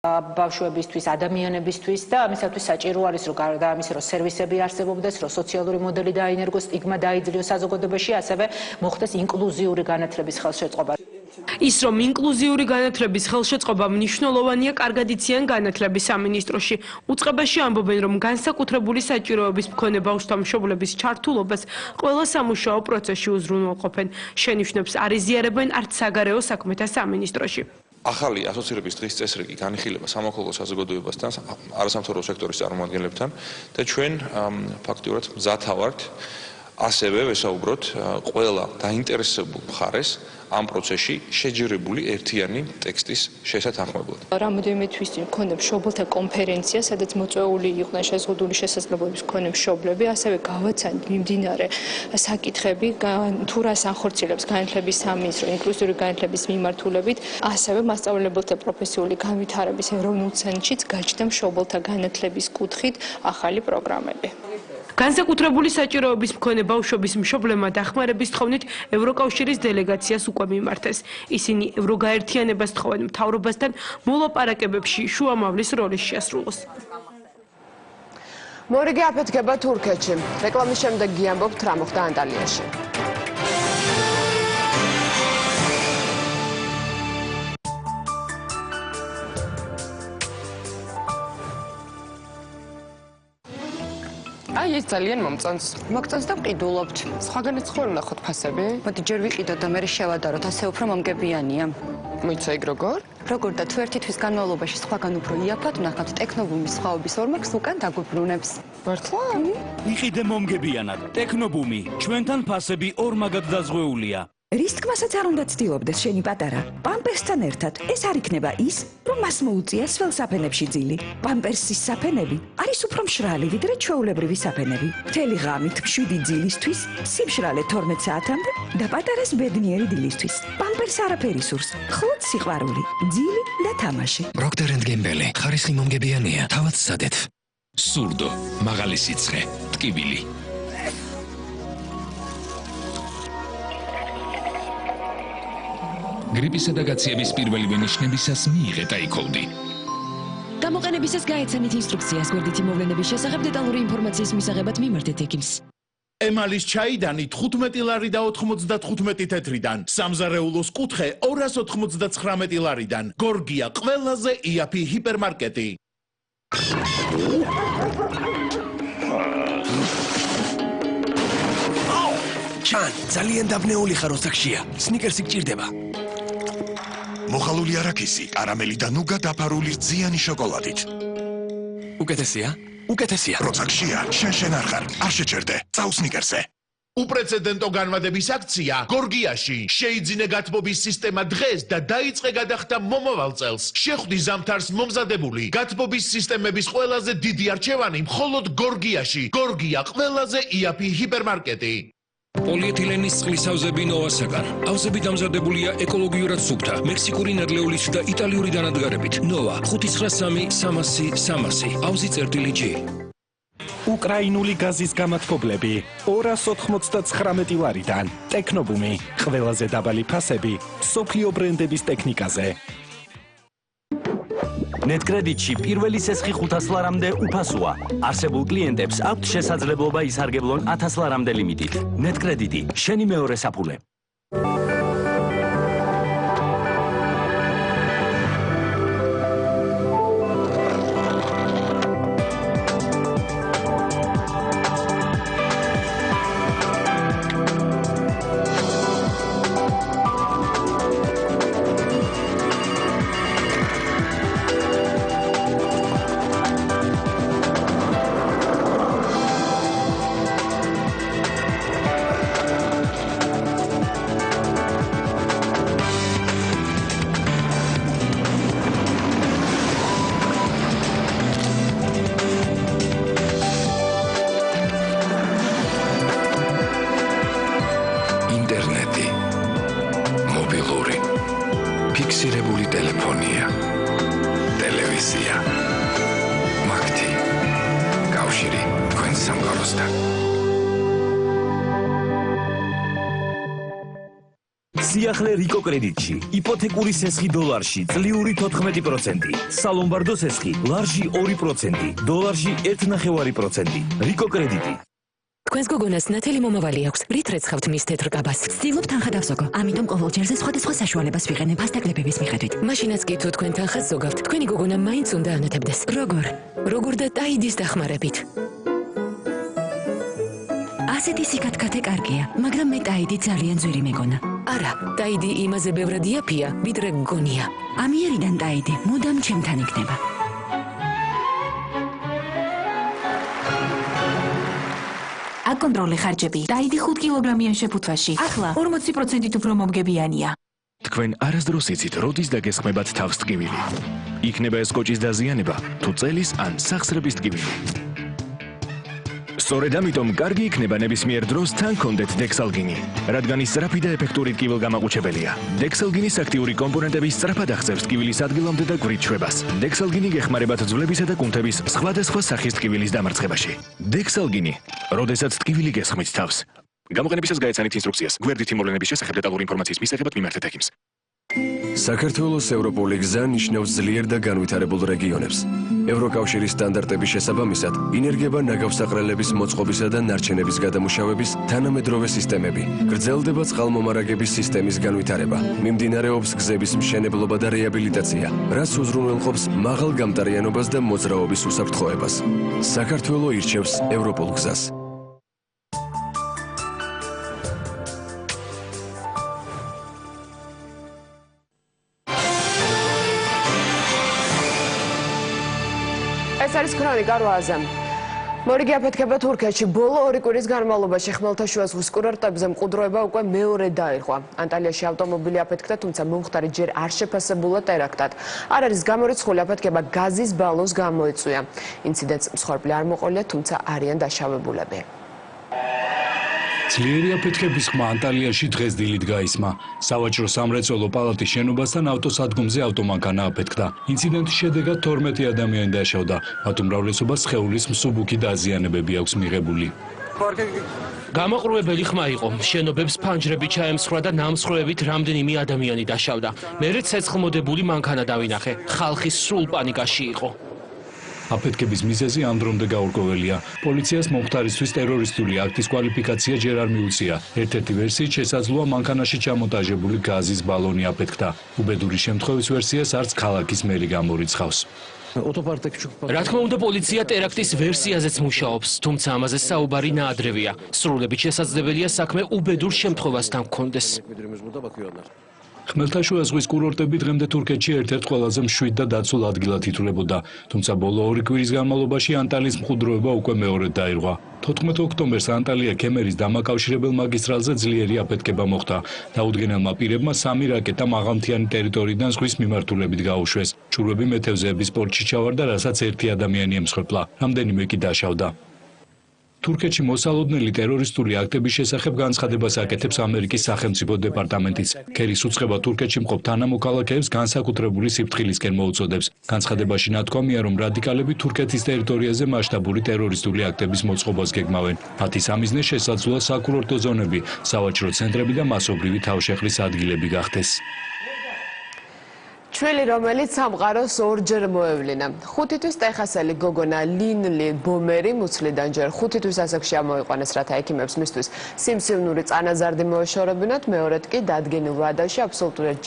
ბავშვებისთვის, ადამიანებისთვის და ამისათვის საჭირო არის რომ გარდა ამისა რომ სერვისები არსებობდეს, რომ სოციალური მოდელი დაინერგოს, სტიგმა დაიძლიოს საზოგადოებაში, ასევე მოხდეს ინკლუზიური განათლების ხელშეწყობა. ის რომ ინკლუზიური განათლების ხელშეწყობა მნიშვნელოვანია, კარგად იციან განათლების სამინისტროში. უწყებაში ამბობენ, რომ განსაკუთრებული საჭიროების მქონე ბავშვთა მშობლების ჩართულობას ყველა სამუშაო პროცესში უზრუნველყოფენ. შენიშვნებს არ იზიარებენ არც საგარეო საქმეთა სამინისტროში. ახალი ასოცირების დღის წესრიგი განიხილება სამოქალაქო საზოგადოებასთან, არასამთავრობო სექტორის წარმომადგენლებთან და ჩვენ ფაქტიურად მზათა ვართ ასევე ვესაუბროთ ყველა დაინტერესებულ მხარეს ამ პროცესში შეჯერებული ერთიანი ტექსტის შესათანხმებლად. რამოდენიმე თვის წინ მქონდა მშობელთა კონფერენცია, სადაც მოწვეული იყვნენ შეზღუდული შესაძლებლობების მქონე მშობლები, ასევე გავაცანით მიმდინარე საკითხები, თუ რას ანხორციელებს განათლების სამინისტრო ინკლუზიური განათლების მიმართულებით, ასევე მასწავლებელთა პროფესიული განვითარების ეროვნულ ცენტრშიც გაჩნდა მშობელთა განათლების კუთხით ახალი პროგრამები. განსაკუთრებული საჭიროების მქონე ბავშვების მშობლებმა დახმარების თხოვნით ევროკავშირის დელეგაციას უკვე მიმართეს. ისინი ევროგაერთიანებას თხოვენ მთავრობასთან მოლაპარაკებებში შუამავლის როლის შეასრულოს. მორიგი აფეთქება თურქეთში. რეკლამის შემდეგ გიამბობთ რა მოხდა ანტალიაში. ეს ძალიან მომწონს. მოგწონს და ვყიდულობთ. სხვაგანაც ხო ვნახოთ ფასები? მოდი ჯერ ვიყიდოთ და მერე შევადაროთ, ასე უფრო მომგებიანია. მოიცა ეგ როგორ? როგორ და თუ ერთი თვის განმავლობაში სხვაგან უფრო იაფად ვნახავთ ტექნობუმის სხვაობის ორმაგს უკან დაგვიბრუნებს. მართლა? იყიდე მომგებიანად. ტექნობუმი, ჩვენთან ფასები ორმაგად დაზღვეულია. რის თქმასაც არ უნდა ცდილობდეს შენი პატარა. პამპერსთან ერთად ეს არ იქნება ის, რომ მას მოუწია სველ საფენებში ძილი. პამპერსის საფენები არის უფრო მშრალი ვიდრე ჩვეულებრივი საფენები. მთელი ღამით 7 ძილისთვის, სიმშრალე 12 საათამდე და პატარას ბედნიერი დილისთვის. პამპერს არაფერი სურს, მხოლოდ სიყვარული, ძილი და თამაში. Procter & Gamble, ხარისხი მომგებიანია, თავად სადეთ. სურდო, მაღალი სიცხე, ტკივილი. გრიპისა და გაციების პირველივე ნიშნებისას მიიღეთ აიკოლდი. გამოყენებისას გაეცანით ინსტრუქციას გვერდითი მოვლენების შესახებ დეტალური ინფორმაციის მისაღებად მიმართეთ ექიმს. ემალის ჩაიდანი 15 ლარი და 95 თეთრიდან, სამზარეულოს კუთხე 299 ლარიდან. გორგია ყველაზე იაფი ჰიპერმარკეტი. ჩან, ძალიან დაბნეული ხარ ოსაქშია. სნიკერსი გჭირდება. მოხალული არაქისი, კარამელი და ნუგა დაფარული რძიანი შოკოლადით. უკეთესია? უკეთესია. როცაქშია, შენ არ ხარ, არ შეჩერდე. წავა სნიკერსზე. უპრეცედენტო განმადების აქცია გორგიაში. შეიძინე გათბობის სისტემა დღეს და დაიწყე გადახდა მომავალ წელს. შეხვდი ზამთარს მომზადებული გათბობის სისტემების ყველაზე დიდი არჩევანი მხოლოდ გორგიაში. გორგია ყველაზე იაფი ჰიპერმარკეტი. პოლიეთილენის წყლის ავზები ნოვასაგან. ავზები დამზადებულია ეკოლოგიურად სუფთა, მექსიკური ნედლეულით და იტალიური დანადგარებით. ნოვა 59300 ავზი წერტილი G. უკრაინული გაზის გამათბობლები 299 ლარიდან. ტექნობუმი, ყველაზე დაბალი ფასები, სოფლიო ბრენდების ტექნიკაზე. ნეტკრედიტში პირველი სესხი 500 ლარამდე უფასოა. არსებულ კლიენტებს აქვთ შესაძლებლობა ისარგებლონ 1000 ლარამდე ლიმიტით. ნეტკრედიტი, შენი მეორე საფულე. ფიქსირებული ტელეფონია, ტელევიზია, მაგთი, კავშირი თქვენ სამყაროსთან. სიახლე რიკო კრედიტში, იპოთეკური სესხი დოლარში, წლიური 14%, სალომბარდო სესხი ლარში 2%, დოლარში 1.5%. რიკო კრედიტი. თქვენს გოგონას ნათელი მომავალი აქვს. რით რეცხავთ მის თეთრ კაბას? ვცდილობ თანხა დავსოგო. ამიტომ ყოველ ჯერზე სხვადასხვა საშუალებას ვიყენებ ფასტაგლებების მიხედვით. მაშინაც კი თუ თქვენ თანხას ზოგავთ, თქვენი გოგონა მაინც უნდა ანათებდეს. როგორ და ტაიდის დახმარებით. ასეთი სიკათქათე კარგია, მაგრამ მე ტაიდი ძალიან ძვირი მეგონა. არა, ტაიდი იმაზე ბევრად იაფია, ვიდრე გგონია. ამიერიდან ტაიდი მუდამ ჩემთან იქნება. აკონტროლე ხარჯები. ტაიდი 5 კილოგრამიან შეფუთვაში. ახლა 40% უფრო მომგებიანია. თქვენ არასდროს იცით, როდის დაგესხმებათ თავს ტკივილი. იქნება ეს კოჭის დაზიანება, თუ წელის ან სახსრების ტკივილი. სწორედ ამიტომ კარგი იქნება ნებისმიერ დროს თან გქონდეთ დექსალგინი, რადგან ის სწრაფი და ეფექტური ტკივილგამაყუჩებელია. დექსალგინის აქტიური კომპონენტები სწრაფად აღწევს ტკივილის ადგილამდე და გვერდ შვებას. დექსალგინი გეხმარებათ ძვლებისა და კუნთების სხვადასხვა სახის ტკივილის დამარცხებაში. დექსალგინი, როდესაც ტკივილი გესხმით თავს. გამოყენებისას გაეცანით ინსტრუქციას. გვერდითი მოვლენების შესახებ დეტალური ინფორმაციის მისაღებად მიმართეთ ექიმს. საქართველოს ევროპული გზა ნიშნავს ძლიერ და განვითარებულ რეგიონებს. ევროკავშირის სტანდარტების შესაბამისად, ინერგება ნაგავსაყრელების მოწყობისა და ნარჩენების გადამუშავების თანამედროვე სისტემები. გრძელდება წყალმომარაგების სისტემის განვითარება. მიმდინარეობს გზების მშენებლობა და რეაბილიტაცია, რაც უზრუნველყოფს მაღალ გამტარიანობას და მოძრაობის უსაფრთხოებას. საქართველო ირჩევს ევროპულ გზას. ეს არის ქრონიკა 8-ზე. მორიგი აფეთქება თურქეთში. ბოლო 2 კვირის განმავლობაში ხმელთაშუა ზღვის კურორტებზე მყუდროება უკვე მეორე დაირღვა. ანტალიაში ავტომობილი აფეთქდა, თუმცა მომხდარი ჯერ არ შეფასებულა ტერაქტად. არ არის გამორიცხული აფეთქება გაზის ბალონს გამოიწვია. ინციდენტს მსხვერპლი არ მოყოლია, თუმცა არიან დაშავებულები. ძლიერი აფეთქების ხმა ანტალიაში დღეს დილით გაისმა. სავაჭრო სამრეწველო პალატის შენობასთან ავტოსადგომზე ავტომანქანა აფეთქდა. ინციდენტის შედეგად 12 ადამიანი დაშავდა. მათ უმრავლესობას სხეულის მსუბუქი დაზიანებები აქვს მიღებული. გამოყრუებელი ხმა იყო. შენობებს ფანჯრები ჩაემსხვრა და ნამსხვრევებით რამდენიმე ადამიანი დაშავდა. მერე ცეცხლმოდებული მანქანა დავინახე. ხალხი სრულ პანიკაში იყო. აფეთქების მიზეზი ამ დრომდე გაურკვეველია. პოლიციას მომხდარისთვის ტერორისტული აქტის კვალიფიკაცია ჯერ არ მიუწია. ერთ-ერთი ვერსიით შესაძლოა მანქანაში ჩამონტაჟებული გაზის ბალონი აფეთქდა. უბედური შემთხვევის ვერსიას არც ქალაქის მერი გამორიცხავს. რა თქმა უნდა, პოლიცია ტერაქტის ვერსიაზეც მუშაობს, თუმცა ამაზე საუბარი ნაადრევია. სრულებით შესაძლებელია საქმე უბედურ შემთხვევასთან გქონდეს. ხმელთაშუა ზღვის კურორტები დღემდე თურქეთში ერთ-ერთ ყველაზე მშვიდ და დაცულ ადგილად ითვლება, თუმცა ბოლო 2 კვირის განმავლობაში ანტალიის მყუდროება უკვე მეორედ დაირღვა. 14 ოქტომბერს ანტალია ქემერის დამაკავშირებელ მაგისტრალზე ძლიერი აფეთქება მოხდა. დაუდგენელმა პირებმა 3 რაკეტა მაღალმთიანი ტერიტორიიდან ზღვის მიმართულებით გაუშვეს. ჭურვები მეთევზეების პორტში ჩავარდა, რასაც 1 ადამიანი ემსხვერპლა, რამდენიმე კი დაშავდა. თურქეთში მოსალოდნელი ტერორისტული აქტების შესახებ განცხადებას აკეთებს ამერიკის სახელმწიფო დეპარტამენტიც. ქერის უწყება თურქეთში მყოფ თანამოქალაქეებს განსაკუთრებული სიფრთხილისკენ მოუწოდებს. განცხადებაში ნათქვამია, რომ რადიკალები თურქეთის ტერიტორიაზე მასშტაბური ტერორისტული აქტების მოწყობას გეგმავენ. მათი სამიზნე შესაძლოა საკურორტო ზონები, სავაჭრო ცენტრები და მასობრივი თავშეყრის ადგილები გახდეს. ჩვილი, რომელიც სამყაროს ორჯერ მოევლინა. 5 თვის ტეხასელი გოგონა ლინლი ბომერი მუცლიდან ჯერ 5 თვის ასაკში ამოიყვანეს, რათა ექიმებს მისთვის სიმსივნური წანაზარდი მოეშორებინათ, მეორედ კი დადგენილ ვადაში აბსოლუტურად